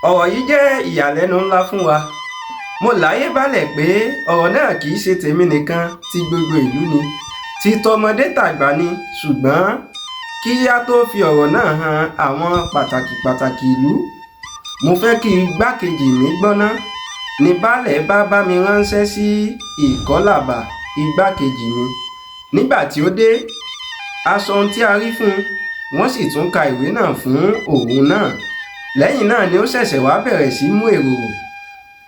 ọ̀rọ̀ yìí jẹ́ ìyàlẹ́nu ńlá fún wa. Mo láyé bálẹ̀ pé ọ̀rọ̀ náà kì í ṣe tèmi nìkan, ti gbogbo ìlú ni, ti tọmọdé tàgbà ni. Ṣùgbọ́n kí á tó fi ọ̀rọ̀ náà han àwọn pàtàkì ìlú, mo fẹ́ kí igbákejì mi gbọ́ná. Ní baálẹ̀ bá mi ránṣẹ́ sí Ìkọ́làbà, igbákejì mi. Nígbà tí ó dé, a sọ ohun tí a rí fún un, wọ́n sì tún ka ìwé náà fún òun náà. Lẹ́yìn náà ni ó ṣẹ̀ṣẹ̀ wá bẹ̀rẹ̀ sí mú èrò.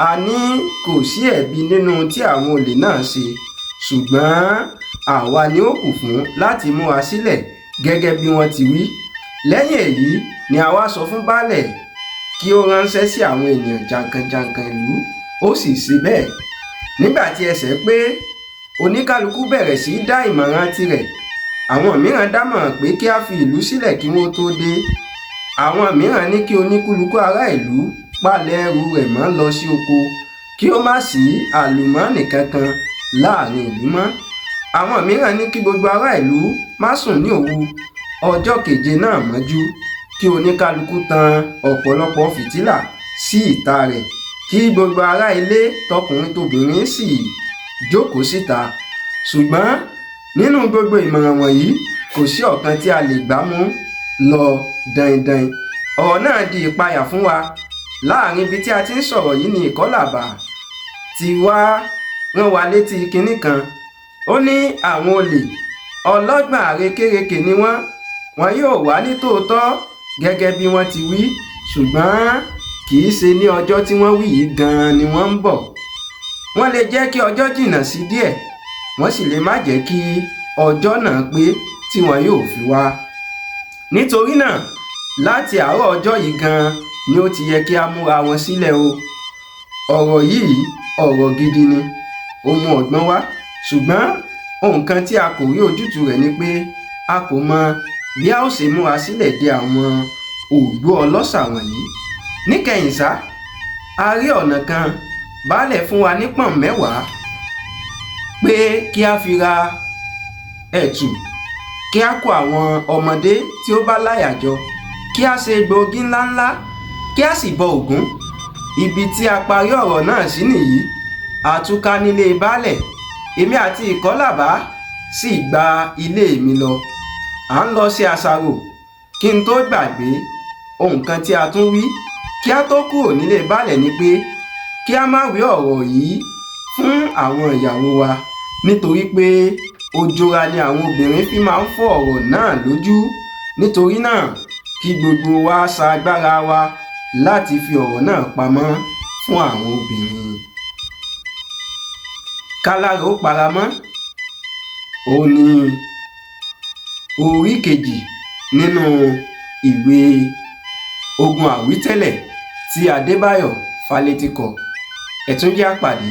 A ní kò sí ẹ̀bi nínú tí àwọn olè náà ṣe, ṣùgbọ́n àwa ni ó kù fún láti múra sílẹ̀ gẹ́gẹ́ bí wọ́n ti wí. Lẹ́yìn èyí ni a wá sọ fún baálẹ̀ kí ó ránṣẹ́ sí àwọn ènìyàn jàǹkànjàǹkàn ìlú, ó sì ṣe bẹ́ẹ̀. Nígbà tí ẹsẹ̀ pé, oníkálukú bẹ̀rẹ̀ sí dá ìmọ̀ràn tirẹ̀. Àwọn mìíràn dámọ̀ràn pé kí a fi ìlú sílẹ̀ kí wọ́n tó dé. Àwọn mìíràn ní kí oníkúlùkù ará ìlú palẹ̀ ẹrù rẹ̀ mọ́ lọ sí oko, kí ó má sí àlùmọ́ọ́nì kankan láàrin ìlú mọ́. Àwọn mìíràn ní kí gbogbo ará ìlú má sùn ní òru ọjọ́ keje náà mọ́jú, kí oníkálukú tan ọ̀pọ̀lọpọ̀ fìtílà sí ìta rẹ̀, kí gbogbo ará ilé tọkùnrin tobìnrin sì jókòó síta. Ṣùgbọ́n nínú gbogbo ìmọ̀ràn wọ̀nyí, kò sí ọ̀kan tí a lè gbá mú lọ daindain. Ọ̀rọ̀ náà di ìpayà fún wa. Láàrin ibi tí a ti ń sọ̀rọ̀ yìí ni Ìkọ́làbà ti wá rán wa létí kinní kan. Ó ní àwọn olè ọlọ́gbọ́n àrékérekè ni wọ́n yóò wá ní tòótọ́ gẹ́gẹ́ bí wọ́n ti wí, ṣùgbọ́n kì í ṣe ní ọjọ́ tí wọ́n wí yìí gan-an ni wọ́n ń bọ̀. Wọ́n lè jẹ́ kí ọjọ́ jìnnà sí díẹ̀, wọ́n sì lè má jẹ́ kí ọjọ́ náà pé tí wọn yóò fi wá. Nítorí náà, láti àárọ̀ ọjọ́ yìí gan-an ni ó ti yẹ kí a múra wọn sílẹ̀ o. Ọ̀rọ̀ yìí ọ̀rọ̀ gidi ni, ó mú ọgbọ́n wá. Ṣùgbọ́n ohun kan tí a kò rí ojútùú rẹ̀ ni pé a kò mọ bí a ó ṣe múra sílẹ̀ de àwọn ògbó ọlọ́ṣà wọ̀nyí. Níkẹyìn ṣá, a rí ọ̀nà kan. Baálẹ̀ fún wa ní pọ̀n 10 pé kí a fi ra ẹ̀tù, kí a kó àwọn ọmọdé tí ó bá láyà jọ, kí a ṣe egbòogi ńláńlá, kí a sì bọ Ògún. Ibi tí a parí ọ̀rọ̀ náà sí nìyí. A túká nílé baálẹ̀, èmi àti Ìkọ́làbà sì gba ilé mi lọ. À ń lọ sí àṣàrò. Kí n tó gbàgbé, ohun kan tí a tún wí kí a tó kúrò nílé baálẹ̀ ni pé kí a má wí ọ̀rọ̀ yìí fún àwọn ìyàwó wa, nítorí pé òjòra ni àwọn obìnrin fi máa ń fọ́ ọ̀rọ̀ náà lójú. Nítorí náà, kí gbogbo wa sa agbára wa láti fi ọ̀rọ̀ náà pamọ́ fún àwọn obìnrin. Kálára ó paramọ́, òun ni orí kejì nínú ìwé Ogun Àwítẹ́lẹ̀ tí Adébáyọ̀ Fálétí kọ. Ẹ tún jẹ́ á pàdé